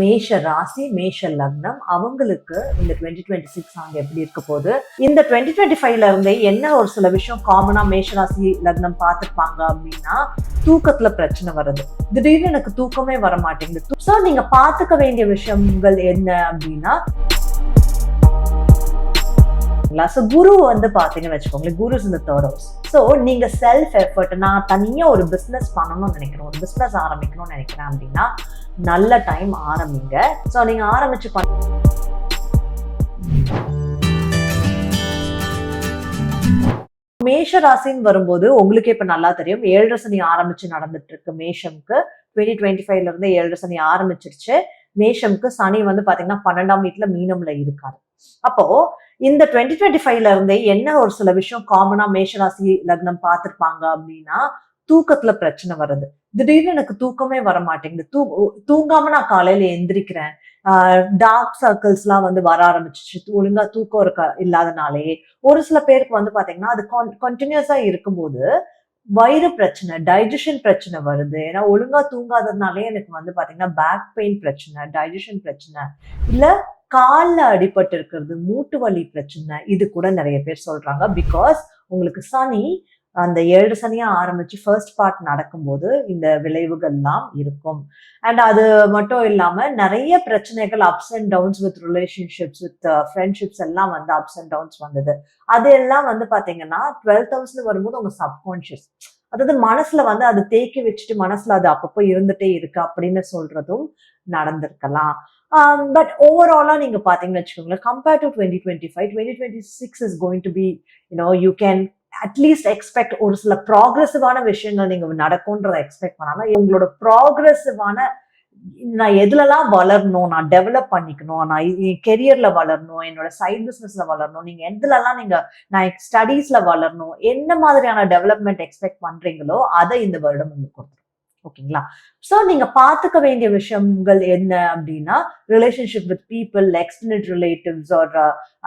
மேஷ ராசி மேஷ லக்னம் அவங்களுக்கு இந்த 2026 ஆண்டு எப்படி இருக்க போகுது, இந்த 2025ல இருந்தே என்ன ஒரு சில விஷயம் காமனா மேஷ ராசி லக்னம் பார்த்துருப்பாங்க அப்படின்னா, தூக்கத்துல பிரச்சனை வருது. திடீர்னு எனக்கு தூக்கமே வர மாட்டேங்குது. ஸோ நீங்க பார்த்துக்க வேண்டிய விஷயங்கள் என்ன அப்படின்னா, குரு வந்து பாத்தீங்கன்னு வச்சுக்கோங்களேன், குரு இந்த தேர்ட் ஹவுஸ். ஸோ நீங்க செல்ஃப் எஃபர்ட், நான் தனியா ஒரு பிசினஸ் பண்ணணும்னு நினைக்கிறேன், ஒரு பிசினஸ் ஆரம்பிக்கணும்னு நினைக்கிறேன் அப்படின்னா நல்ல டைம் ஆரம்பிங்க. ஸோ நீங்க ஆரம்பிச்சு மேஷ ராசின்னு வரும்போது உங்களுக்கே இப்ப நல்லா தெரியும், 7 சனி ஆரம்பிச்சு நடந்துட்டு இருக்கு மேஷம்க்கு. 2025ல இருந்து 7 சனி ஆரம்பிச்சிருச்சு. மேஷம்க்கு சனி வந்து பாத்தீங்கன்னா 12ஆம் வீட்டுல மீனம்ல இருக்காரு. அப்போ இந்த 2025ல இருந்தே என்ன ஒரு சில விஷயம் காமனா மேஷராசி லக்னம் பார்த்திருப்பாங்க அப்படின்னா, தூக்கத்துல பிரச்சனை வருது. திடீர்னு எனக்கு தூக்கமே வர மாட்டேங்குது. தூங்காம நான் காலையில எந்திரிக்கிறேன். டார்க் சர்க்கிள்ஸ் எல்லாம் வந்து வர ஆரம்பிச்சிச்சு. ஒழுங்கா தூக்கம் இல்லாதனாலே ஒரு சில பேருக்கு வந்து பாத்தீங்கன்னா அது கண்டினியூஸா இருக்கும்போது வயிறு பிரச்சனை, டைஜஷன் பிரச்சனை வருது. ஏன்னா ஒழுங்கா தூங்காததுனாலே எனக்கு வந்து பாத்தீங்கன்னா பேக் பெயின் பிரச்சனை, டைஜஷன் பிரச்சனை, இல்ல கால்ல அடிபட்டு இருக்கிறது, மூட்டு வலி பிரச்சனை, இது கூட நிறைய பேர் சொல்றாங்க. பிகாஸ் உங்களுக்கு சனி அந்த 7 சனியா ஆரம்பிச்சு ஃபர்ஸ்ட் பார்ட் நடக்கும்போது இந்த விளைவுகள்லாம் இருக்கும். அண்ட் அது மட்டும் இல்லாம நிறைய பிரச்சனைகள், ups and downs with relationships, with friendships எல்லாம் வந்து அப்ஸ் அண்ட் டவுன்ஸ் வந்தது. அது எல்லாம் வந்து பாத்தீங்கன்னா 12th ஹவுஸ்ல வரும்போது உங்க சப்கான்ஷியஸ், அதாவது மனசுல வந்து அது தேக்கி வச்சுட்டு மனசுல அது அப்பப்போ இருந்துட்டே இருக்கு அப்படின்னு சொல்றதும் நடந்திருக்கலாம். பட் ஓவராலா நீங்க பாத்தீங்கன்னு வச்சுக்கோங்களேன், compare to 2025, 2026 is going to be, you can at least expect ஒரு சில ப்ராக்ரெசிவான விஷயங்கள் நீங்க நடக்கும்ன்றத எக்ஸ்பெக்ட் பண்ணாம, உங்களோட ப்ராக்ரெசிவான நான் எதுலலாம் வளரணும், நான் டெவலப் பண்ணிக்கணும், நான் கெரியர்ல வளரணும், என்னோட சைட் பிசினஸ்ல வளரணும், நீங்க எதுலலாம் நான் ஸ்டடீஸ்ல வளரணும், என்ன மாதிரியான டெவலப்மெண்ட் எக்ஸ்பெக்ட் பண்றீங்களோ அதை இந்த வருடம் உங்களுக்கு கொடுத்துரும். ஓகேங்களா? சோ நீங்க பாத்துக்க வேண்டிய விஷயங்கள் என்ன அப்படின்னா, relationship with people, extended relatives, or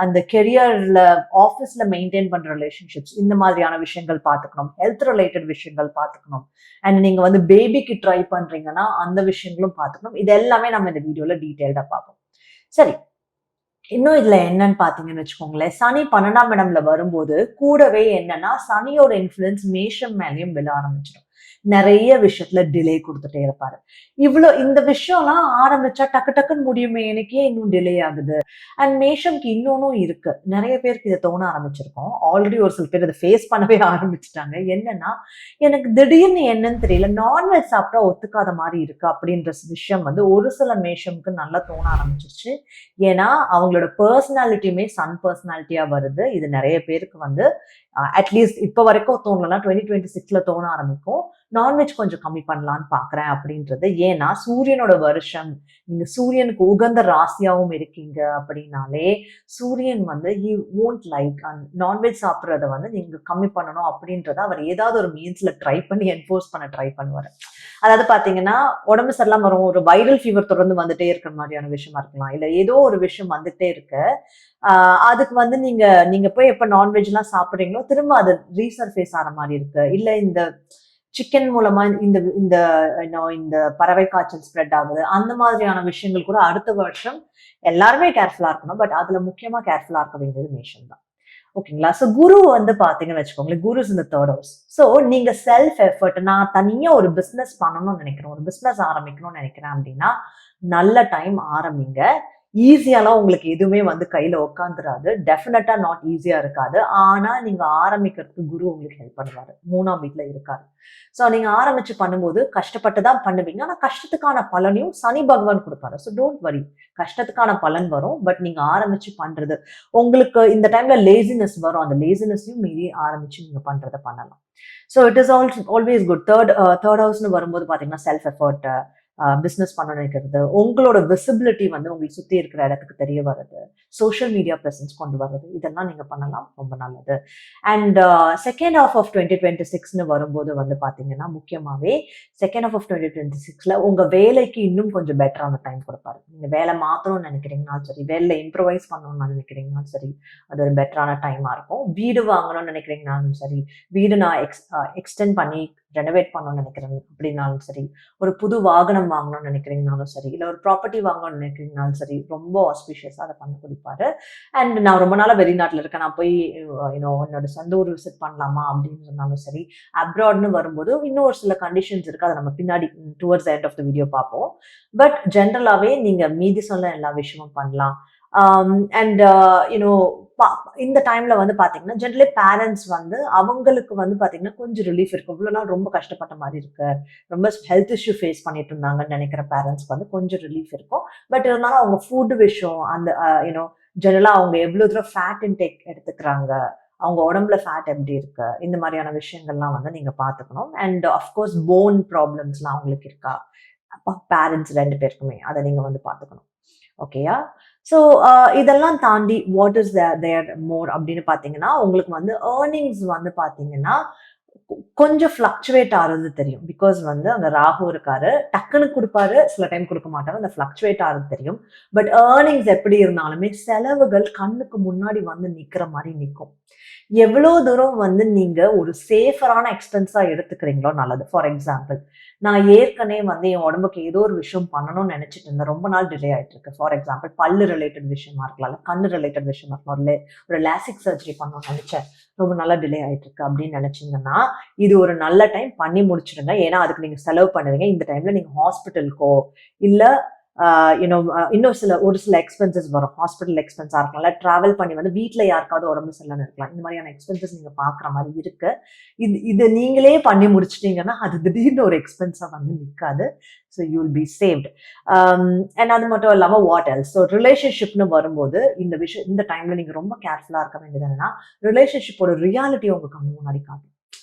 அந்த கெரியர்ல ஆஃபீஸ்ல மெயின்டைன் பண்ற ரிலேஷன்ஷிப்ஸ், இந்த மாதிரியான விஷயங்கள் பாத்துக்கணும். ஹெல்த் ரிலேட்டட் விஷயங்கள் பாத்துக்கணும். அண்ட் நீங்க வந்து பேபிக்கு ட்ரை பண்றீங்கன்னா அந்த விஷயங்களும் பாத்துக்கணும். இது எல்லாமே நம்ம இந்த வீடியோல டீடைல்டா பார்ப்போம். சரி, இன்னும் இதுல என்னன்னு பாத்தீங்கன்னு வச்சுக்கோங்களேன், சனி 12ஆம் இடம்ல வரும்போது கூடவே என்னன்னா சனியோட இன்ஃபுளுன்ஸ் மேஷம் மேலேயும் விழ ஆரம்பிச்சிடும். நிறைய விஷயத்துல டிலே கொடுத்துட்டே இருப்பாரு. இந்த விஷயம்லாம் ஆரம்பிச்சா டக்கு டக்குன்னு முடியுமே, எனக்கே இன்னும் டிலே ஆகுது. அண்ட் மேஷம்க்கு இன்னொன்னும் இருக்கு, நிறைய பேருக்கு இதை தோண ஆரம்பிச்சிருக்கோம். ஆல்ரெடி ஒரு சில பேர் இதை ஃபேஸ் பண்ணவே ஆரம்பிச்சுட்டாங்க. என்னன்னா, எனக்கு திடீர்னு என்னன்னு தெரியல, நான்வெஜ் சாப்பிட்டா ஒத்துக்காத மாதிரி இருக்கு அப்படின்ற விஷயம் வந்து ஒரு சில மேஷம்க்கு நல்லா தோண ஆரம்பிச்சிருச்சு. ஏன்னா அவங்களோட பர்சனாலிட்டியுமே சன் பர்சனாலிட்டியா வருது. இது நிறைய பேருக்கு வந்து அட்லீஸ்ட் இப்ப வரைக்கும் தோணலாம், 2026ல தோண ஆரம்பிக்கும். நான்வெஜ் கொஞ்சம் கம்மி பண்ணலான்னு பாக்குறேன் அப்படின்றது. ஏன்னா சூரியனோட வருஷம், நீங்க சூரியனுக்கு உகந்த ராசியாவும் இருக்கீங்க அப்படின்னாலே சூரியன் வந்து ஹி won't லைக் நான்வெஜ் சாப்பிட்றத வந்து நீங்க கம்மி பண்ணணும் அப்படின்றத அவர் ஏதாவது ஒரு மீன்ஸ்ல ட்ரை பண்ணி என்ஃபோர்ஸ் பண்ண ட்ரை பண்ணுவாரு. அதாவது பாத்தீங்கன்னா, உடம்பு சரியில்லாம வரும், ஒரு வைரல் ஃபீவர் தொடர்ந்து வந்துட்டே இருக்கிற மாதிரியான விஷயமா இருக்கலாம், இல்ல ஏதோ ஒரு விஷயம் வந்துட்டே இருக்கு. அதுக்கு வந்து நீங்க போய் எப்ப நான்வெஜ் எல்லாம் சாப்பிடுறீங்களோ திரும்ப அது ரீசர்ஃபேஸ் ஆற மாதிரி இருக்கு, இல்ல இந்த சிக்கன் மூலமா இந்த இந்த இந்த பறவை காய்ச்சல் ஸ்ப்ரெட் ஆகுது, அந்த மாதிரியான விஷயங்கள் கூட அடுத்த வருஷம் எல்லாருமே கேர்ஃபுல்லா இருக்கணும். பட் அதுல முக்கியமா கேர்ஃபுல்லா இருக்க வேண்டியது மேஷம் தான். ஓகேங்களா? சோ குரு வந்து பாத்தீங்கன்னு வச்சுக்கோங்களேன், குரு இந்த தேர்ட் ஹவுஸ். சோ நீங்க செல்ஃப் எஃபர்ட், நான் தனியா ஒரு பிசினஸ் பண்ணணும்னு நினைக்கிறேன், ஒரு பிசினஸ் ஆரம்பிக்கணும்னு நினைக்கிறேன் அப்படின்னா நல்ல டைம் ஆரம்பிங்க. ஈஸியாலாம் உங்களுக்கு எதுவுமே வந்து கையில உட்காந்துராது. டெஃபினட்டா நாட் ஈஸியா இருக்காது. ஆனா நீங்க ஆரம்பிக்கிறதுக்கு குரு உங்களுக்கு ஹெல்ப் பண்ணுவாரு. 3ஆம் வீட்டுல இருக்காரு. சோ நீங்க ஆரம்பிச்சு பண்ணும்போது கஷ்டப்பட்டு தான் பண்ணுவீங்க. ஆனா கஷ்டத்துக்கான பலனையும் சனி பகவான் கொடுப்பாரு. So don't worry. கஷ்டத்துக்கான பலன் வரும். பட் நீங்க ஆரம்பிச்சு பண்றது, உங்களுக்கு இந்த டைம்ல லேசினஸ் வரும். அந்த லேசினஸையும் மீறி ஆரம்பிச்சு நீங்க பண்றதை பண்ணலாம். So it is always good. Third ஹவுஸ்னு வரும்போது பாத்தீங்கன்னா செல்ஃப் எஃபர்ட், பிசினஸ் பண்ண நினைக்கிறது, உங்களோட விசிபிலிட்டி வந்து உங்களுக்கு சுத்தி இருக்கிற இடத்துக்கு தெரிய வருது, சோஷியல் மீடியா பிரசன்ஸ் கொண்டு வர்றது, இதெல்லாம் நீங்க பண்ணலாம், ரொம்ப நல்லது. அண்ட் செகண்ட் ஹாஃப் ஆஃப் 2026ன்னு வரும்போது வந்து பாத்தீங்கன்னா முக்கியமாவே செகண்ட் ஹாஃப் ஆஃப் 2026ல உங்க வேலைக்கு இன்னும் கொஞ்சம் பெட்டரான டைம் கொடுப்பாரு. நீங்க வேலை மாத்தணும்னு நினைக்கிறீங்கனாலும் சரி, வேலையில இம்ப்ரவைஸ் பண்ணணும்னு நினைக்கிறீங்கனாலும் சரி, அது ஒரு பெட்டரான டைமா இருக்கும். வீடு வாங்கணும்னு நினைக்கிறீங்கனாலும் சரி, வீடு நான் எக்ஸ்டெண்ட் பண்ணி ரெனோவேட் பண்ணணும்னு நினைக்கிறேன் அப்படின்னாலும் சரி, ஒரு புது வாகனம் வாங்கணும்னு நினைக்கிறீங்கனாலும் சரி, இல்லை ஒரு ப்ராப்பர்ட்டி வாங்கணும்னு நினைக்கிறீங்கனாலும் சரி, ரொம்ப ஆஸ்பிஷியஸாக அதை பண்ண கொடுப்பாரு. அண்ட் நான் ரொம்ப நாளாக வெளிநாட்டில் இருக்கேன், நான் போய் என்னோட சொந்த ஊர் விசிட் பண்ணலாமா அப்படின்றதுனாலும் சரி, அப்ராட்னு வரும்போது இன்னும் ஒரு சில கண்டிஷன்ஸ் இருக்கு, அதை நம்ம பின்னாடி towards end of the video பார்ப்போம். பட் ஜென்ரலாகவே நீங்கள் மீதி சொன்ன எல்லா விஷயமும் பண்ணலாம். அண்ட் யூனோ இந்த டைம்ல வந்து பாத்தீங்கன்னா ஜென்ரலி பேரண்ட்ஸ் வந்து அவங்களுக்கு வந்து பாத்தீங்கன்னா கொஞ்சம் ரிலீஃப் இருக்கும். இவ்வளவு நாள் ரொம்ப கஷ்டப்பட்ட மாதிரி இருக்கு, ரொம்ப ஹெல்த் இஷ்யூ ஃபேஸ் பண்ணிட்டு இருந்தாங்கன்னு நினைக்கிற பேரண்ட்ஸ்க்கு வந்து கொஞ்சம் ரிலீஃப் இருக்கும். பட் இருந்தாலும் அவங்க ஃபுட் விஷயம், அந்த ஜெனரலா அவங்க எவ்வளவு தூரம் ஃபேட் இன்டேக் எடுத்துக்கிறாங்க, அவங்க உடம்புல ஃபேட் எப்படி இருக்கு, இந்த மாதிரியான விஷயங்கள்லாம் வந்து நீங்க பாத்துக்கணும். அண்ட் அஃப்கோர்ஸ் போன் ப்ராப்ளம்ஸ்லாம் அவங்களுக்கு இருக்கா, அப்பா பேரண்ட்ஸ் 2 பேருக்குமே அதை நீங்க வந்து பாத்துக்கணும். ஓகேயா? ஸோ இதெல்லாம் தாண்டி வாட் இஸ் தேர் மோர் அப்படின்னு பார்த்தீங்கன்னா, உங்களுக்கு வந்து ஏர்னிங்ஸ் வந்து பார்த்தீங்கன்னா கொஞ்சம் ஃப்ளக்சுவேட் ஆகிறது தெரியும். பிகாஸ் வந்து அங்கே ராகு இருக்காரு, டக்குன்னு கொடுப்பாரு, சில டைம் கொடுக்க மாட்டாரு, அந்த ஃப்ளக்சுவேட் ஆகிறது தெரியும். பட் ஏர்னிங்ஸ் எப்படி இருந்தாலுமே செலவுகள் கண்ணுக்கு முன்னாடி வந்து நிற்கிற மாதிரி நிற்கும். எவ்வளோ தூரம் வந்து நீங்க ஒரு சேஃபரான எக்ஸ்பென்ஸா எடுத்துக்கிறீங்களோ நல்லது. ஃபார் எக்ஸாம்பிள், நான் ஏற்கனவே வந்து என் உடம்புக்கு ஏதோ ஒரு விஷயம் பண்ணணும்னு நினைச்சிட்டு இருந்தேன், ரொம்ப நாள் டிலே ஆயிட்டு இருக்கு. ஃபார் எக்ஸாம்பிள், பல்லு ரிலேட்டட் விஷயமா இருக்கலாம், இல்லை கண்ணு ரிலேட்டட் விஷயமா இருக்கலாம், ஒரு லாசிக் சர்ஜரி பண்ணணும்னு நினைச்சேன், ரொம்ப நல்லா டிலே ஆயிட்டு இருக்கு அப்படின்னு நினைச்சீங்கன்னா, இது ஒரு நல்ல டைம், பண்ணி முடிச்சிடுங்க. ஏன்னா அதுக்கு நீங்க செலவு பண்ணுவீங்க. இந்த டைம்ல நீங்க ஹாஸ்பிட்டலுக்கோ இல்ல இன்னும் ஒரு சில எக்ஸ்பென்சஸ் வரும். ஹாஸ்பிட்டல் எக்ஸ்பென்ஸா இருக்கலாம், டிராவல் பண்ணி வந்து வீட்டுல யாருக்காவது உடம்பு சரியில்லாம இருக்கலாம். இந்த மாதிரியான எக்ஸ்பென்சஸ் நீங்க பாக்குற மாதிரி இருக்கு. இது நீங்களே பண்ணி முடிச்சிட்டீங்கன்னா அது திடீர்னு ஒரு எக்ஸ்பென்ஸா வந்து நிற்காது. So you will be saved. And அது மட்டும் இல்லாம வாட் எல்ஸ். ஸோ ரிலேஷன்ஷிப்னு வரும்போது இந்த டைம்ல நீங்க ரொம்ப கேர்ஃபுல்லா இருக்க வேண்டியது என்னன்னா, ரிலேஷன்ஷிப்போட ரியாலிட்டி உங்க கண்ணு முன்னாடி காட்டும்.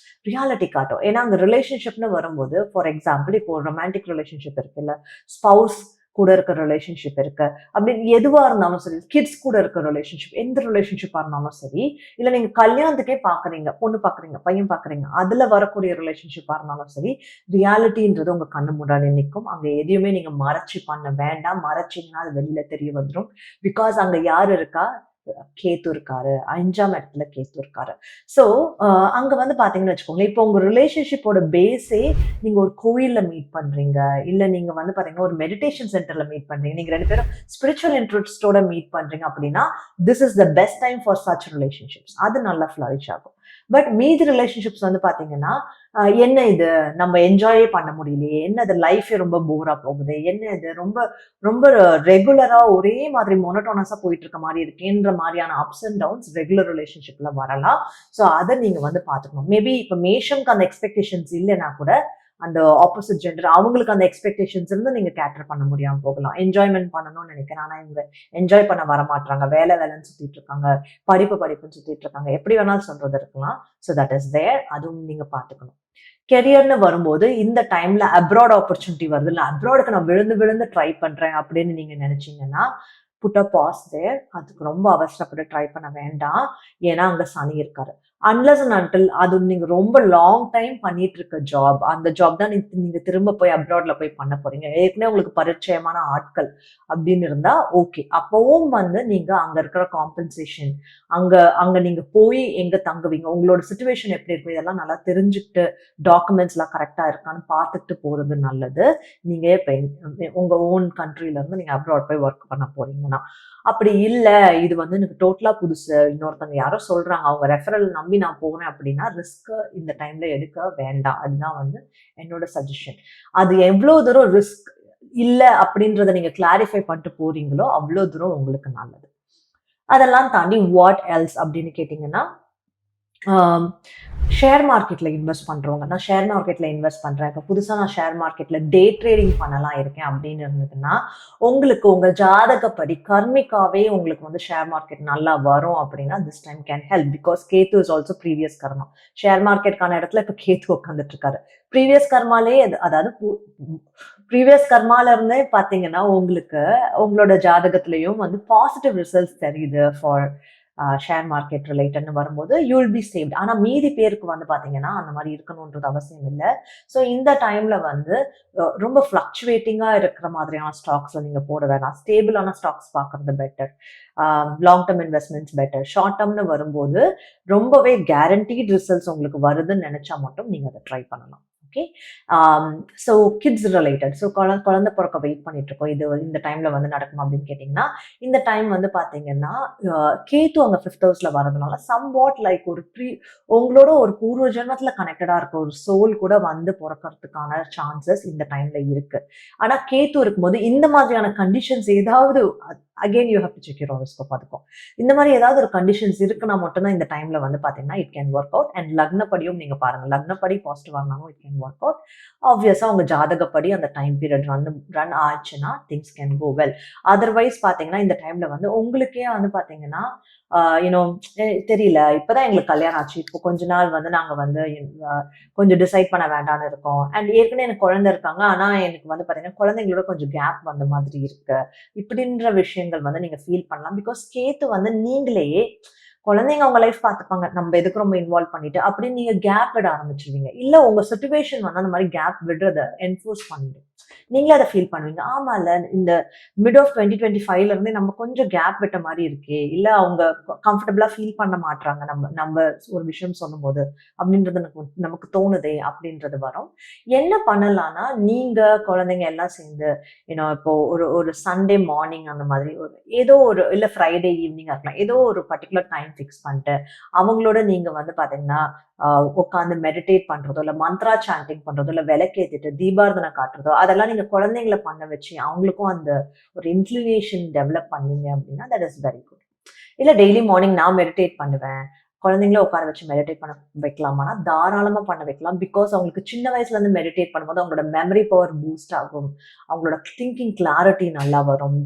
ரியாலிட்டி காட்டும். ஏன்னா அங்க ரிலேஷன்ஷிப்னு வரும்போது, ஃபார் எக்ஸாம்பிள், இப்போ ரொமான்டிக் ரிலேஷன்ஷிப் இருக்கு, இல்ல ஸ்பவுஸ் கூட இருக்க ரிலேஷன்ஷிப் இருக்கு, அப்படின்னு எதுவா இருந்தாலும் சரி, கிட்ஸ் கூட இருக்க ரிலேஷன்ஷிப், எந்த ரிலேஷன்ஷிப்பா இருந்தாலும் சரி, இல்ல நீங்க கல்யாணத்துக்கே பாக்குறீங்க, பொண்ணு பாக்குறீங்க, பையன் பாக்குறீங்க, அதுல வரக்கூடிய ரிலேஷன்ஷிப்பா இருந்தாலும் சரி, ரியாலிட்டின்றது உங்க கண்ணு முன்னாடி நிற்கும். அங்க எதையுமே நீங்க மறைச்சு பண்ண வேண்டாம். மறைச்சிங்கன்னா அது வெளியில தெரிய வந்துடும். பிகாஸ் அங்க யாரு இருக்கா, கேத்து இருக்காரு, 5ஆம் இடத்துல கேத்து இருக்காரு. ஸோ அங்க வந்து பாத்தீங்கன்னு வச்சுக்கோங்களேன், இப்போ உங்க ரிலேஷன்ஷிப்போட பேஸே நீங்க ஒரு கோயில்ல மீட் பண்றீங்க, இல்ல நீங்க வந்து பாத்தீங்கன்னா ஒரு மெடிடேஷன் சென்டர்ல மீட் பண்றீங்க, நீங்க 2 பேரும் ஸ்பிரிச்சுவல் இன்ட்ரெஸ்டோட மீட் பண்றீங்க அப்படின்னா, this is the best time for such relationships. அது நல்லா ஃபிளரிஷ் ஆகும். பட் மீதி ரிலேஷன்ஷிப்ஸ் வந்து பாத்தீங்கன்னா, என்ன இது நம்ம என்ஜாயே பண்ண முடியலையே, என்ன இது லைஃபே ரொம்ப போரா போகுது, என்ன இது ரொம்ப ரொம்ப ரெகுலரா ஒரே மாதிரி மொனோட்டோனஸா போயிட்டு இருக்க மாதிரி இருக்குன்ற மாதிரியான அப்ஸ் அண்ட் டவுன்ஸ் ரெகுலர் ரிலேஷன்ஷிப்ல வரலாம். ஸோ அதை நீங்க வந்து பாத்துக்கணும். மேபி இப்போ மேஷம்க்கு அந்த எக்ஸ்பெக்டேஷன்ஸ் இல்லைன்னா கூட அந்த ஆப்போசிட் ஜெண்டர் அவங்களுக்கு அந்த எக்ஸ்பெக்டேஷன்ஸ் இருந்து நீங்க கேட்டர் பண்ண முடியாம போகலாம். என்ஜாய்மெண்ட் பண்ணணும்னு நினைக்கிறேன், ஆனா இவங்க என்ஜாய் பண்ண வர மாட்டாங்க, வேலைன்னு சுத்திட்டு இருக்காங்க, படிப்புன்னு சுத்திட்டு இருக்காங்க, எப்படி வேணாலும் சொல்றது இருக்கலாம். So that is there. அதுவும் நீங்க பாத்துக்கணும். கெரியர்னு வரும்போது இந்த டைம்ல அப்ராட் ஆப்பர்ச்சுனிட்டி வருது, இல்ல அப்ராடுக்கு நான் விழுந்து ட்ரை பண்றேன் அப்படின்னு நீங்க நினைச்சீங்கன்னா, புட் அ பாஸ் தேர். அதுக்கு ரொம்ப அவசரப்பட்டு ட்ரை பண்ண வேண்டாம். ஏன்னா அங்க சனி இருக்காரு. அன்லஸ் அண்ட் அன்டில் அது நீங்க ரொம்ப லாங் டைம் பண்ணிட்டு இருக்க ஜாப், அந்த ஜாப் தான் நீங்க திரும்ப போய் அப்ராட்ல போய் பண்ண போறீங்க, ஏற்கனவே உங்களுக்கு பரிச்சயமான ஆட்கள் அப்படின்னு இருந்தா ஓகே. அப்பவும் வந்து நீங்க அங்க இருக்கிற காம்பன்சேஷன், அங்க அங்க நீங்க போய் எங்க தங்குவீங்க, உங்களோட சிச்சுவேஷன் எப்படி இருக்கும், இதெல்லாம் நல்லா தெரிஞ்சுக்கிட்டு டாக்குமெண்ட்ஸ் எல்லாம் கரெக்டா இருக்கான்னு பார்த்துட்டு போறது நல்லது. நீங்க இப்ப உங்க ஓன் கண்ட்ரில இருந்து நீங்க அப்ராட் போய் ஒர்க் பண்ண போறீங்கன்னா. அப்படி இல்ல, இது வந்து எனக்கு டோட்டலா புதுசு, இன்னொருத்தவங்க யாரோ சொல்றாங்க, அவங்க ரெஃபரல் நம்பி நான் போறேன் அப்படின்னா ரிஸ்க் இந்த டைம்ல எடுக்க வேண்டாம். அதுதான் வந்து என்னோட சஜஷன். அது எவ்வளவு தூரம் ரிஸ்க் இல்ல அப்படின்றத நீங்க கிளாரிஃபை பண்ணிட்டு போறீங்களோ அவ்வளவு தூரம் உங்களுக்கு நல்லது. அதெல்லாம் தாண்டி வாட் எல்ஸ் அப்படின்னு கேட்டீங்கன்னா, ஷேர் மார்க்கெட்ல இன்வெஸ்ட் பண்றவங்க, நான் ஷேர் மார்க்கெட்ல இன்வெஸ்ட் பண்றேன், இப்போ புதுசா நான் ஷேர் மார்க்கெட்ல டே ட்ரேடிங் பண்ணலாம் இருக்கேன் அப்படின்னு இருந்ததுன்னா, உங்களுக்கு உங்க ஜாதகப்படி கர்மிக்காவே உங்களுக்கு வந்து ஷேர் மார்க்கெட் நல்லா வரும் அப்படின்னா this time can help. Because Ketu is also previous karma. Share மார்க்கெட்கான இடத்துல இப்போ கேத்து உட்காந்துட்டு இருக்காரு. ப்ரீவியஸ் கர்மாலே, அதாவது ப்ரீவியஸ் கர்மால இருந்தே பாத்தீங்கன்னா உங்களுக்கு உங்களோட ஜாதகத்திலையும் வந்து பாசிட்டிவ் ரிசல்ட்ஸ் தெரியுது ஃபார் ஷேர் மார்க்கெட் ரிலேட்டட்னு வரும்போது யூ வில் பி சேவ்ட். ஆனா மீதி பேருக்கு வந்து பாத்தீங்கன்னா அந்த மாதிரி இருக்கணும்ன்றது அவசியம் இல்லை. ஸோ இந்த டைம்ல வந்து ரொம்ப ஃபிளக்சுவேட்டிங்கா இருக்கிற மாதிரியான ஸ்டாக்ஸ்ல நீங்க போட வேணாம். ஸ்டேபிளான ஸ்டாக்ஸ் பார்க்கறது better. Long term investments better. Short டேர்ம்னு வரும்போது ரொம்பவே கேரண்டீட் ரிசல்ட்ஸ் உங்களுக்கு வருதுன்னு நினைச்சா மட்டும் நீங்க அதை ட்ரை பண்ணலாம். Okay. So kids related, so குழந்தை பிறக்க வெயிட் பண்ணிட்டு இருக்கோம், இது இந்த டைம்ல வந்து நடக்குமா அப்படின்னு கேட்டிங்கன்னா, இந்த டைம் வந்து பார்த்தீங்கன்னா கேத்து அங்கே ஃபிஃப்த் ஹவுஸ்ல வரதுனால சம்வாட் லைக் ஒரு உங்களோட ஒரு பூர்வ ஜென்மத்துல கனெக்டடா இருக்க ஒரு சோல் கூட வந்து பிறக்கிறதுக்கான சான்சஸ் இந்த டைம்ல இருக்கு. ஆனா கேத்து இருக்கும்போது இந்த மாதிரியான கண்டிஷன்ஸ் ஏதாவது, again you have to check your horoscope. அதுக்கும் இந்த மாதிரி ஏதாவது ஒரு கண்டிஷன்ஸ் இருக்குன்னா மட்டும்தான் இந்த டைம்ல வந்து பாத்தீங்கன்னா it can work out. And லக்னப்படியும் நீங்க பாருங்க, லக்னப்படி பாசிட்டிவா இருந்தாலும் இட் கேன் ஒர்க் அவுட். ஆப்வியஸா உங்க ஜாதகப்படி அந்த டைம் பீரியட் ரன் ஆச்சுன்னா things can go well. Otherwise பாத்தீங்கன்னா இந்த டைம்ல வந்து உங்களுக்கே வந்து பாத்தீங்கன்னா யூனோ தெரியல, இப்பதான் எங்களுக்கு கல்யாணம் ஆச்சு, இப்போ கொஞ்ச நாள் வந்து நாங்க வந்து கொஞ்சம் டிசைட் பண்ண வேண்டாம்னு இருக்கோம். அண்ட் ஏற்கனவே எனக்கு குழந்தை இருக்காங்க, ஆனா எனக்கு வந்து பாத்தீங்கன்னா குழந்தைங்களோட கொஞ்சம் கேப் வந்த மாதிரி இருக்கு, இப்படின்ற விஷயங்கள் வந்து நீங்க ஃபீல் பண்ணலாம். பிகாஸ் கேத்து வந்து நீங்களே குழந்தைங்க அவங்க லைஃப் பார்த்துப்பாங்க, நம்ம எதுக்கு ரொம்ப இன்வால்வ் பண்ணிட்டு அப்படின்னு நீங்க கேப் விட ஆரம்பிச்சிருவீங்க. இல்ல உங்க சிச்சுவேஷன் வந்து அந்த மாதிரி கேப் விடுறத என்ஃபோர்ஸ் பண்ணிடும். நீங்களே அதை ஃபீல் பண்ணுவீங்க, ஆமா இல்ல இந்த மிட் ஆஃப் 2025ல இருந்தே நம்ம கொஞ்சம் கேப் விட்ட மாதிரி இருக்கே, இல்ல அவங்க கம்ஃபர்டபுளா ஃபீல் பண்ண மாட்டாங்க நம்ம நம்ம ஒரு விஷயம் சொல்லும் போது அப்படின்றது நமக்கு தோணுதே அப்படின்றது வரும். என்ன பண்ணலாம்னா, நீங்க குழந்தைங்க எல்லாம் சேர்ந்து இப்போ ஒரு ஒரு சண்டே மார்னிங் அந்த மாதிரி ஒரு ஏதோ ஒரு இல்ல ஃப்ரைடே ஈவினிங் இருக்கலாம், ஏதோ ஒரு பர்டிகுலர் டைம் ஃபிக்ஸ் பண்ணிட்டு அவங்களோட நீங்க வந்து பாத்தீங்கன்னா உட்காந்து மெடிடேட் பண்றதோ, இல்ல மந்த்ரா சாண்டிங் பண்றதோ, இல்ல விளக்கேத்திட்டு தீபாரதனை காட்டுறதோ, அதெல்லாம் நீங்க குழந்தைங்களை பண்ண வச்சு அவங்களுக்கும் அந்த ஒரு இன்க்ளினேஷன் டெவலப் பண்ணீங்க அப்படின்னா தட் இஸ் வெரி குட். இல்ல டெய்லி மார்னிங் நான் மெடிடேட் பண்ணுவேன், குழந்தைங்கள உட்கார வச்சு மெடிடேட் பண்ண வைக்கலாமானா தாராளமா பண்ண வைக்கலாம். பிகாஸ் அவங்களுக்கு சின்ன வயசுல இருந்து மெடிடேட் பண்ணும்போது அவங்களோட மெமரி பவர் பூஸ்ட் ஆகும், அவங்களோட திங்கிங் கிளாரிட்டி நல்லா வரும்.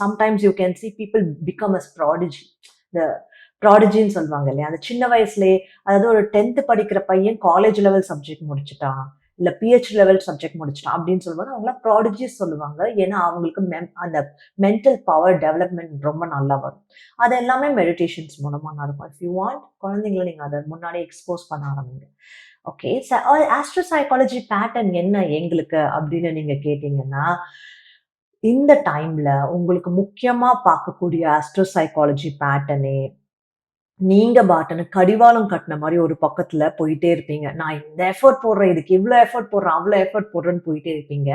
Sometimes you can see people become as prodigy. இந்த ப்ராடிஜின்னு சொல்லுவாங்க இல்லையா, அந்த சின்ன வயசுலயே, அதாவது ஒரு 10th படிக்கிற பையன் காலேஜ் லெவல் சப்ஜெக்ட் முடிச்சுட்டான், இல்ல பிஹெச்டி லெவல் சப்ஜெக்ட் முடிச்சுட்டான் அப்படின்னு சொல்லும்போது அவங்கள ப்ராடிஜிஸ் சொல்லுவாங்க. ஏன்னா அவங்களுக்கு அந்த மென்டல் பவர் டெவலப்மெண்ட் ரொம்ப நல்லா வரும். அது எல்லாமே மெடிடேஷன்ஸ் மூலமா நடக்கும். இஃப் யூ வாண்ட், குழந்தைங்களை நீங்க அதை முன்னாடி எக்ஸ்போஸ் பண்ண ஆரம்பிங்க. ஓகே, ஆஸ்ட்ரோ சைக்காலஜி பேட்டர்ன் என்ன எங்களுக்கு அப்படின்னு நீங்க கேட்டீங்கன்னா, இந்த டைம்ல உங்களுக்கு முக்கியமா பார்க்கக்கூடிய ஆஸ்ட்ரோ சைக்காலஜி பேட்டர்னே, நீங்க பாட்டுன்னு கடிவாளம் கட்டின மாதிரி ஒரு பக்கத்துல போயிட்டே இருப்பீங்க. நான் இந்த எஃபோர்ட் போடுறேன், இதுக்கு இவ்வளோ எஃபோர்ட் போடுறேன், அவ்வளோ எஃபோர்ட் போடுறேன்னு போயிட்டே இருப்பீங்க.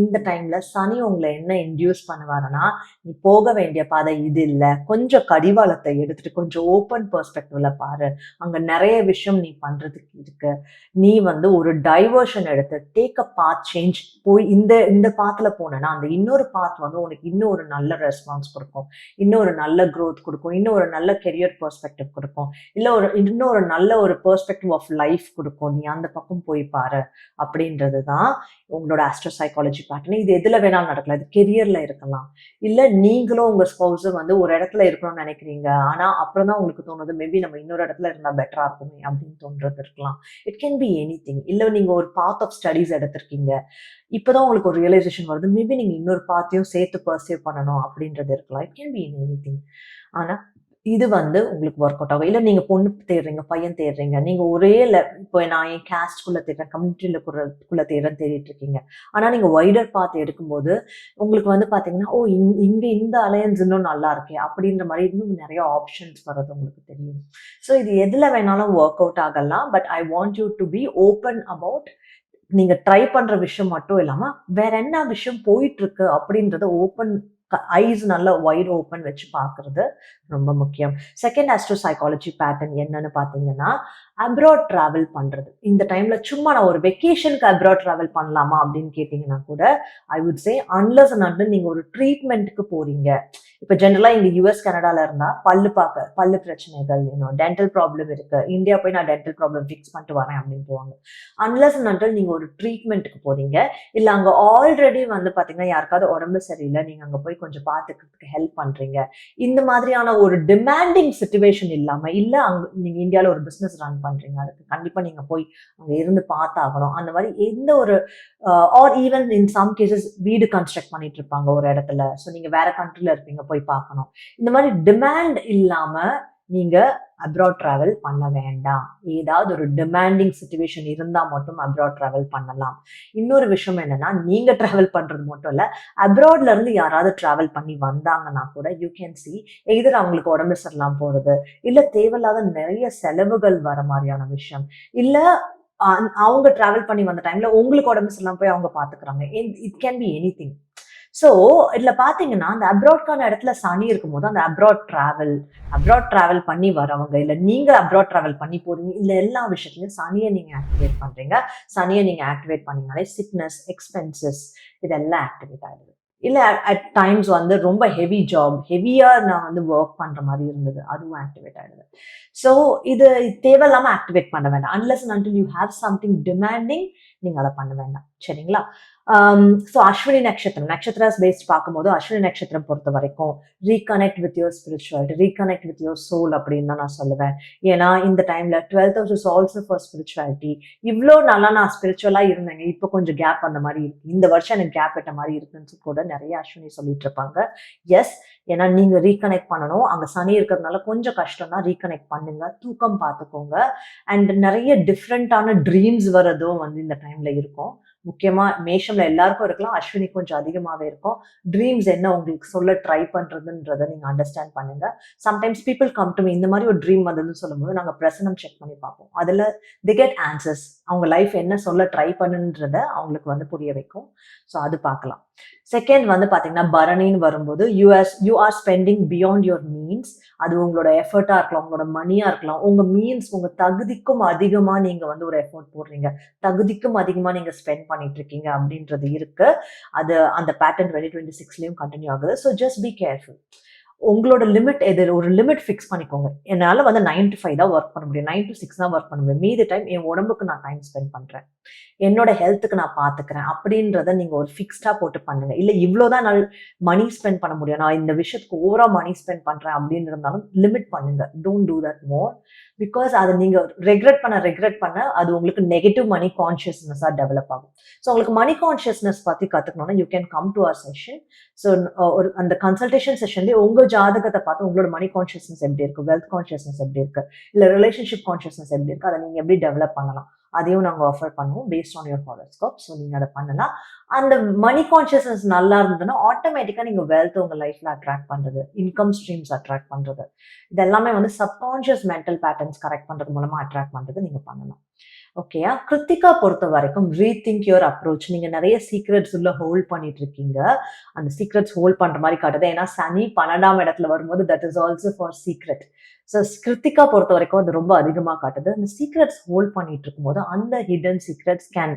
இந்த டைம்ல சனி உங்களை என்ன இன்டியூஸ் பண்ணுவாருன்னா, நீ போக வேண்டிய பாதை இது இல்ல, கொஞ்சம் கடிவாளத்தை எடுத்துட்டு கொஞ்சம் ஓப்பன் பெர்ஸ்பெக்டிவ்ல பாரு, அங்க நிறைய விஷயம் நீ பண்றதுக்கு இருக்கு, நீ வந்து ஒரு டைவர்ஷன் எடுத்து டேக் அ பாத் சேஞ்ச், போய் இந்த இந்த பாத்துல போனேன்னா அந்த இன்னொரு பாத் வந்து உனக்கு இன்னும் ஒரு நல்ல ரெஸ்பான்ஸ் கொடுக்கும், இன்னொரு நல்ல க்ரோத் கொடுக்கும், இன்னும் ஒரு நல்ல கெரியர் பெர்ஸ்பெக்டிவ் கொடுக்கும், இல்ல இன்னொரு நல்ல ஒரு பெர்ஸ்பெக்டிவ் ஆஃப் லைஃப் கொடுக்கும், நீ அந்த பக்கம் போய் பாரு அப்படின்றதுதான் உங்களோட ஆஸ்ட்ரோ சைக்காலஜி பேட்டர்ன். இது எதுல வேணாலும் நடக்கலாம், இது கெரியர்ல இருக்கலாம், இல்ல நீங்களும் உங்க ஸ்பௌஸும் வந்து ஒரு இடத்துல இருக்கணும்னு நினைக்கிறீங்க, ஆனா அப்புறம் தான் உங்களுக்கு தோணுது மேபி நம்ம இன்னொரு இடத்துல இருந்தா பெட்டரா இருக்குமே அப்படின்னு தோன்றது இருக்கலாம். It can be anything. இல்ல நீங்க ஒரு பாத் ஆஃப் ஸ்டடீஸ் எடுத்திருக்கீங்க, இப்பதான் உங்களுக்கு ஒரு ரியலைசேஷன் வருது, மேபி நீங்க இன்னொரு பாத்தையும் சேர்த்து பர்சீவ் பண்ணணும் அப்படின்றது இருக்கலாம். It can be in anything. ஆனா இது வந்து உங்களுக்கு ஒர்க் அவுட் ஆகும். இல்ல நீங்க பொண்ணு தேடுறீங்க, பையன் தேடுறீங்க, நீங்க ஒரே இப்போ நான் என் கேஸ்ட்குள்ள தேடுறேன், கம்யூனிட்டிக்குள்ள தேடுறேன்னு தேடிட்டு இருக்கீங்க. ஆனா நீங்க வைடர் பாத் எடுக்கும்போது உங்களுக்கு வந்து பாத்தீங்கன்னா, ஓ இங்க இந்த அலையன்ஸ் இன்னும் நல்லா இருக்கே அப்படின்ற மாதிரி இன்னும் நிறைய ஆப்ஷன்ஸ் வர்றது உங்களுக்கு தெரியும். ஸோ இது எதுல வேணாலும் ஒர்க் அவுட் ஆகலாம். But I want you to be open about, நீங்க ட்ரை பண்ற விஷயம் மட்டும் இல்லாம வேற என்ன விஷயம் போயிட்டு இருக்கு அப்படின்றத ஓப்பன் ஐஸ் நல்லா வைட் ஓப்பன் வச்சு பார்க்கறது ரொம்ப முக்கியம். செகண்ட் ஆஸ்ட்ரோ சைக்காலஜி பேட்டர்ன் என்னன்னு பாத்தீங்கன்னா, அப்ராட் டிராவல் பண்றது. இந்த டைம்ல சும்மா நான் ஒரு வெக்கேஷனுக்கு அப்ராட் டிராவல் பண்ணலாமா அப்படின்னு கேட்டீங்கன்னா கூட I would say unless and until நீங்க ஒரு ட்ரீட்மெண்ட்டுக்கு போறீங்க. இப்ப ஜென்ரலா இங்க யூஎஸ் கனடால இருந்தா பல்லு பிரச்சனைகள், டென்டல் ப்ராப்ளம் இருக்கு, இந்தியா போய் நான் டென்டல் ப்ராப்ளம் ஃபிக்ஸ் பண்ணிட்டு வரேன் அப்படின்னு போவாங்க. அன்லஸ் அண்ட் அன்டில் நீங்க ஒரு ட்ரீட்மெண்ட்டுக்கு போறீங்க, இல்ல அங்க ஆல்ரெடி வந்து பாத்தீங்கன்னா யாருக்காவது உடம்பு சரியில்லை, நீங்க அங்க போய் கொஞ்சம் பாத்துக்கிறதுக்கு ஹெல்ப் பண்றீங்க, இந்த மாதிரியான ஒரு டிமாண்டிங் சிச்சுவேஷன் இல்லாம, இல்ல அங்க நீங்க இந்தியால ஒரு பிசினஸ் ரன் பண்றீங்க, அதுக்கு கண்டிப்பா நீங்க போய் அங்க இருந்து பார்த்தாகணும், அந்த மாதிரி எந்த ஒரு or even in some cases வீடு கன்ஸ்ட்ரக்ட் பண்ணிட்டு இருப்பாங்க ஒரு இடத்துல, ஸோ நீங்க வேற கண்ட்ரில இருப்பீங்க, போய் பார்க்கணும், இந்த மாதிரி டிமாண்ட் இல்லாம நீங்க அப்ராட் டிராவல் பண்ண வேண்டாம். ஏதாவது ஒரு டிமாண்டிங் சிச்சுவேஷன் இருந்தா மட்டும் அப்ராட் டிராவல் பண்ணலாம். இன்னொரு விஷயம் என்னன்னா, நீங்க டிராவல் பண்றது மட்டும் இல்ல, அப்ராட்ல இருந்து யாராவது டிராவல் பண்ணி வந்தாங்கன்னா கூட யூ கேன் சி எதிர் அவங்களுக்கு உடம்பு சரியில்லாம போறது, இல்ல தேவையில்லாத நிறைய செலவுகள் வர மாதிரியான விஷயம், இல்ல அவங்க டிராவல் பண்ணி வந்த டைம்ல உங்களுக்கு உடம்பு சரியில்லாம போய் அவங்க பாத்துக்கிறாங்க. It can be anything. So இதுல பாத்தீங்கன்னா அந்த அப்ராட்கான இடத்துல சனி இருக்கும்போது அந்த அப்ராட் டிராவல் பண்ணி வரவங்க, இல்ல நீங்க அப்ராட் டிராவல் பண்ணி போறீங்க, இல்ல எல்லா விஷயத்துலயும் சனியை நீங்க ஆக்டிவேட் பண்றீங்க. சனியை நீங்க ஆக்டிவேட் பண்ணீங்கனாலே சிக்னஸ், எக்ஸ்பென்சஸ் இதெல்லாம் ஆக்டிவேட் ஆயிடுது. இல்ல அட் டைம்ஸ் வந்து ரொம்ப ஹெவியா நான் வந்து ஒர்க் பண்ற மாதிரி இருந்தது, அதுவும் ஆக்டிவேட் ஆயிடுது. ஸோ இது தேவையில்லாம ஆக்டிவேட் பண்ண வேண்டாம். Unless and until you have something demanding, நீங்க அதை பண்ண வேண்டாம். சரிங்களா? ஸோ அஸ்வினி நட்சத்திராஸ் பேஸ்ட் பார்க்கும்போது அஸ்வினி நட்சத்திரம் பொறுத்த வரைக்கும் reconnect with your spirituality, reconnect with your soul அப்படின்னு தான் நான் சொல்லுவேன். ஏன்னா இந்த டைம்ல 12th house is also for spirituality. இவ்வளோ நல்லா நான் ஸ்பிரிச்சுவலா இருந்தேங்க, இப்போ கொஞ்சம் கேப் அந்த மாதிரி இருக்கு, இந்த வருஷம் எனக்கு கேப் விட்ட மாதிரி இருக்குன்னு கூட நிறைய அஸ்வினி சொல்லிட்டு இருப்பாங்க. எஸ், ஏன்னா நீங்க ரீகனெக்ட் பண்ணணும். அங்க சனி இருக்கிறதுனால கொஞ்சம் கஷ்டம் தான். ரீகனெக்ட் பண்ணுங்க, தூக்கம் பார்த்துக்கோங்க. அண்ட் நிறைய டிஃப்ரெண்டான ட்ரீம்ஸ் வரதும் வந்து இந்த டைம்ல இருக்கும். முக்கியமா மேஷம்ல எல்லாருக்கும் இருக்கலாம், அஸ்வினி கொஞ்சம் அதிகமாவே இருக்கும். ட்ரீம்ஸ் என்ன உங்களுக்கு சொல்ல ட்ரை பண்றதுன்றதை நீங்க அண்டர்ஸ்டாண்ட் பண்ணுங்க. Sometimes people come to me, இந்த மாதிரி ஒரு ட்ரீம் வந்ததுன்னு சொல்லும்போது நாங்க பிரசனம் செக் பண்ணி பார்ப்போம். அதுல தி கெட் ஆன்சர்ஸ். அவங்க லைஃப் என்ன சொல்ல ட்ரை பண்ணுன்றத அவங்களுக்கு வந்து புரிய வைக்கும். ஸோ அது பார்க்கலாம். செகண்ட் வந்து பாத்தீங்கன்னா பரணின்னு வரும்போது you are spending beyond your means. அது உங்களோட எஃபர்ட்டா இருக்கலாம், உங்களோட மணியா இருக்கலாம், உங்க மீன்ஸ், உங்க தகுதிக்கும் அதிகமா நீங்க வந்து ஒரு எஃபர்ட் போடுறீங்க, தகுதிக்கும் அதிகமா நீங்க ஸ்பெண்ட் பண்ணிட்டு இருக்கீங்க அப்படின்றது இருக்கு. அது அந்த பேட்டர்ன் 2026லயும் கண்டினியூ ஆகுது. So just be careful. உங்களோட லிமிட் எது, ஒரு லிமிட் ஃபிக்ஸ் பண்ணிக்கோங்க. என்னால வந்து 9 to 5 தான் ஒர்க் பண்ண முடியும், 9 to 6 தான் ஒர்க் பண்ண முடியும், மீதி டைம் என் உடம்புக்கு நான் டைம் ஸ்பெண்ட் பண்றேன், என்னோட ஹெல்த்துக்கு நான் பாத்துக்கிறேன் அப்படின்றத நீங்க ஒரு ஃபிக்ஸ்டா போட்டு பண்ணுங்க. இல்ல இவ்வளவுதான் நான் மணி ஸ்பெண்ட் பண்ண முடியும், நான் இந்த விஷயத்துக்கு ஓவரா மணி ஸ்பெண்ட் பண்றேன் அப்படின்னு இருந்தாலும் லிமிட் பண்ணுங்க. Don't do that more. Because அதை நீங்க ரெக்ரெட் பண்ண அது உங்களுக்கு நெகட்டிவ் மணி கான்சியஸ்னஸா டெவலப் ஆகும். ஸோ உங்களுக்கு மணி கான்சியஸ்னஸ் பத்தி கத்துக்கணும்னா you can come to our session. So ஒரு அந்த கன்சல்டேஷன் செஷன்லேயே உங்க ஜாதகத்தை பார்த்து உங்களோட மணி கான்சியஸ்னஸ் எப்படி இருக்கு, வெல்த் கான்சியஸ்னஸ் எப்படி இருக்கு, இல்ல ரிலேஷன்ஷிப் கான்சியஸ்னஸ் எப்படி இருக்கு, அதை நீங்க எப்படி டெவலப் பண்ணலாம், அதையும் நாங்கள் ஆஃபர் பண்ணுவோம் based on your horoscope. So நீங்க அதை பண்ணலாம். அந்த மணி கான்சியஸ்னஸ் நல்லா இருந்ததுன்னா ஆட்டோமேட்டிக்கா நீங்க வெல்த் உங்க லைஃப்ல அட்ராக்ட் பண்றது, இன்கம் ஸ்ட்ரீம்ஸ் அட்ராக்ட் பண்றது, இது எல்லாமே வந்து சப்கான்ஷியஸ் மென்டல் பேட்டர்ன்ஸ் கரெக்ட் பண்றது மூலமா அட்ராக்ட் பண்றது நீங்க பண்ணலாம். ஓகேயா? கிருத்திகா பொறுத்த வரைக்கும் ரீதிங்க் யுவர் அப்ரோச். நீங்க நிறைய சீக்ரெட்ஸ் உள்ள ஹோல்ட் பண்ணிட்டு இருக்கீங்க, அந்த சீக்ரெட்ஸ் ஹோல்ட் பண்ற மாதிரி காட்டுது. ஏன்னா சனி 12ஆம் இடத்துல வரும்போது that is also for secret. So Krittika பொறுத்த வரைக்கும் அது ரொம்ப அதிகமா காட்டுது. அந்த சீக்ரெட்ஸ் ஹோல்ட் பண்ணிட்டு இருக்கும்போது அந்த hidden secrets can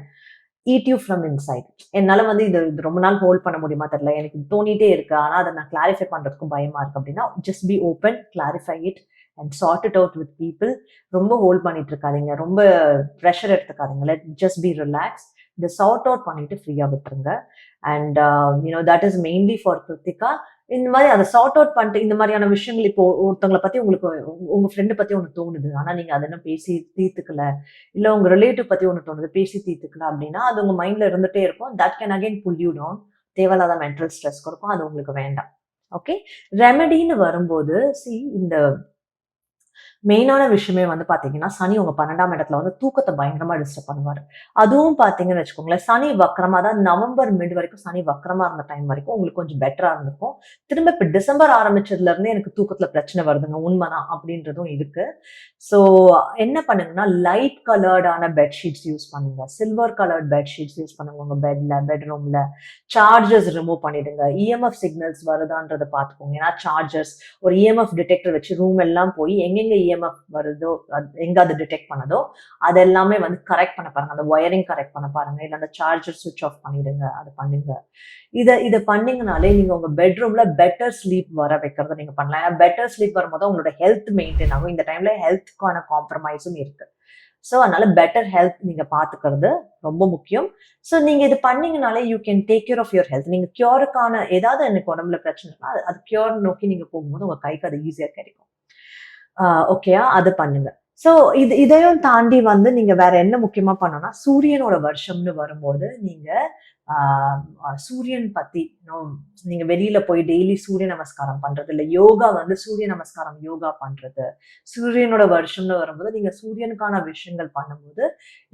eat you from inside. என்னால வந்து இது ரொம்ப நாள் ஹோல்ட் பண்ண முடியுமா தெரியல, எனக்கு தோணிட்டே இருக்கு, ஆனா அதை நான் கிளாரிஃபை பண்றதுக்கும் பயமா இருக்கு அப்படின்னா just be open, clarify it and sort it out with people. ரொம்ப ஹோல்ட் பண்ணிட்டு இருக்காதீங்க, ரொம்ப ப்ரெஷர் எடுத்துக்காதீங்க. Let just be relax. இதை சார்ட் அவுட் பண்ணிட்டு ஃப்ரீயா விட்டுருங்க. And that is mainly for Krittika. இந்த மாதிரி அதை சார்ட் அவுட் பண்ணிட்டு இந்த மாதிரியான விஷயங்கள் இப்போ ஒருத்தவங்களை பத்தி உங்களுக்கு உங்க ஃப்ரெண்டு பத்தி ஒன்று தோணுது, ஆனா நீங்க அதை என்ன பேசி தீர்த்துக்கல, இல்ல உங்க ரிலேட்டிவ் பத்தி ஒன்று தோணுது பேசி தீர்த்துக்கல அப்படின்னா அது உங்க மைண்ட்ல இருந்துட்டே இருக்கும். That can again pull you down. தேவையில்லாத மென்டல் ஸ்ட்ரெஸ் கொடுக்கும், அது உங்களுக்கு வேண்டாம். ஓகே, ரெமெடின்னு வரும்போது இந்த மெயினான விஷயமே வந்து பாத்தீங்கன்னா சனி உங்க 12ஆம் இடத்துல வந்து தூக்கத்தை பயங்கரமா டிஸ்டர்ப் பண்ணுவாரு. அதுவும் பாத்தீங்கன்னு வச்சுக்கோங்களேன், சனி வக்கரமா தான் நவம்பர் மிட் வரைக்கும் சனி வக்கரமா இருந்த டைம் வரைக்கும் உங்களுக்கு கொஞ்சம் பெட்டரா இருந்திருக்கும். திரும்ப இப்ப டிசம்பர் ஆரம்பிச்சதுல இருந்தே எனக்கு தூக்கத்துல பிரச்சனை வருதுங்க, உண்மைதான் அப்படின்றதும் இருக்கு. ஸோ என்ன பண்ணுங்கன்னா லைட் கலர்டான பெட்ஷீட்ஸ் யூஸ் பண்ணுங்க, சில்வர் கலர்ட் பெட்ஷீட்ஸ் யூஸ் பண்ணுங்க. உங்க பெட்ரூம்ல சார்ஜர்ஸ் ரிமூவ் பண்ணிடுங்க. இஎம்எஃப் சிக்னல்ஸ் வருதான்றதை பார்த்துக்கோங்க. ஏன்னா சார்ஜர்ஸ் ஒரு இஎம்எஃப் டிடெக்டர் வச்சு ரூம் எல்லாம் போய் எங்கெங்க இஎம்எஃப் வருதோ, எங்க அது டிடெக்ட் பண்ணதோ அது எல்லாமே வந்து கரெக்ட் பண்ண பாருங்க. அந்த ஒயரிங் கரெக்ட் பண்ண பாருங்க. இல்ல அந்த சார்ஜர் சுவிட்ச் ஆஃப் பண்ணிடுங்க, அது பண்ணுங்க. இதை பண்ணீங்கனாலே நீங்க உங்க பெட்ரூம்ல பெட்டர் ஸ்லீப் வர வைக்கிறத நீங்க பண்ணலாம். ஏன்னா பெட்டர் ஸ்லீப் வரும்போது உங்களோட ஹெல்த் மெயின்டைன் ஆகும். இந்த டைம்ல ஹெல்த்துக்கான காம்ப்ரமைஸும் இருக்கு. ஸோ அதனால பெட்டர் ஹெல்த் நீங்க பாத்துக்கிறது ரொம்ப முக்கியம். ஸோ நீங்க இது பண்ணீங்கனாலே you can take care of your health. நீங்க கியூருக்கான ஏதாவது எனக்கு உடம்புல பிரச்சனைனா அது கியூர் நோக்கி நீங்க போகும்போது உங்க கைக்கு அது ஈஸியா கிடைக்கும். ஓகேயா? அது பண்ணுங்க. ஸோ இதையும் தாண்டி வந்து நீங்க வேற என்ன முக்கியமா பண்ணணும்னா சூரியனோட வருஷம்னு வரும்போது நீங்க சூரியன் பத்தி நீங்க வெளியில போய் டெய்லி சூரிய நமஸ்காரம் பண்றது, இல்ல யோகா வந்து சூரிய நமஸ்காரம் யோகா பண்றது, சூரியனோட வருஷம்னு வரும்போது நீங்க சூரியனுக்கான விஷயங்கள் பண்ணும்போது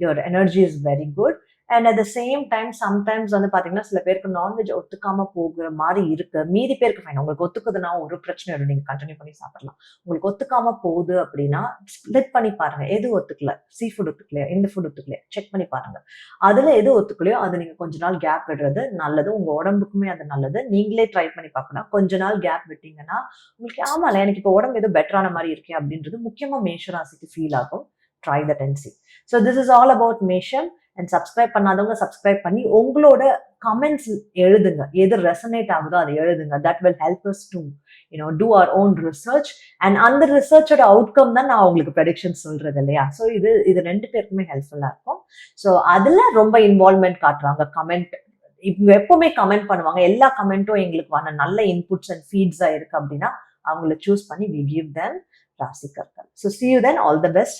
your energy is very good. And at the same time sometimes வந்து பாத்தீங்கன்னா சில பேருக்கு நான்வெஜ் ஒத்துக்காம போகிற மாதிரி இருக்கு. மீதி பேருக்கு ஃபைன். உங்களுக்கு ஒத்துக்குதுன்னா ஒரு பிரச்சனை இல்லை, நீங்க கண்டினியூ பண்ணி சாப்பிடலாம். உங்களுக்கு ஒத்துக்காம போகுது அப்படின்னா ஸ்ப்ளிட் பண்ணி பாருங்க. எது ஒத்துக்கல, சீ ஃபுட் ஒத்துக்கலையா, இந்த ஃபுட் ஒத்துக்கலையா, செக் பண்ணி பாருங்க. அதுல எது ஒத்துக்கலையோ அது நீங்க கொஞ்ச நாள் கேப் விடுறது நல்லது. உங்க உடம்புக்குமே அது நல்லது. நீங்களே ட்ரை பண்ணி பார்க்கணும். கொஞ்ச நாள் கேப் விட்டீங்கன்னா உங்களுக்கு ஆமால எனக்கு இப்போ உடம்பு ஏதோ பெட்டரான மாதிரி இருக்கே அப்படின்றது முக்கியமா மேஷ ராசிக்கு ஃபீல் ஆகும். Try that and see. So this is all about மேஷம். அண்ட் சப்ஸ்கிரைப் பண்ணாதவங்க சப்ஸ்கிரைப் பண்ணி உங்களோட கமெண்ட்ஸ் எழுதுங்க. எது ரெசனேட் ஆகுதோ அதை எழுதுங்க. That will help us to do our own research. And அந்த ரிசர்ச்சோட அவுட்கம் தான் நான் உங்களுக்கு ப்ரெடிக்ஷன் சொல்றது இல்லையா. ஸோ இது ரெண்டு பேருக்குமே ஹெல்ப்ஃபுல்லா இருக்கும். ஸோ அதுல ரொம்ப இன்வால்வ்மெண்ட் காட்டுறாங்க. கமெண்ட் இவங்க எப்பவுமே கமெண்ட் பண்ணுவாங்க. எல்லா கமெண்ட்டும் எங்களுக்கு நல்ல இன்புட்ஸ் அண்ட் ஃபீட்ஸா இருக்கு அப்படின்னா அவங்கள சூஸ் பண்ணி we give them ராசிக்கற்கள். So see you then. All the best.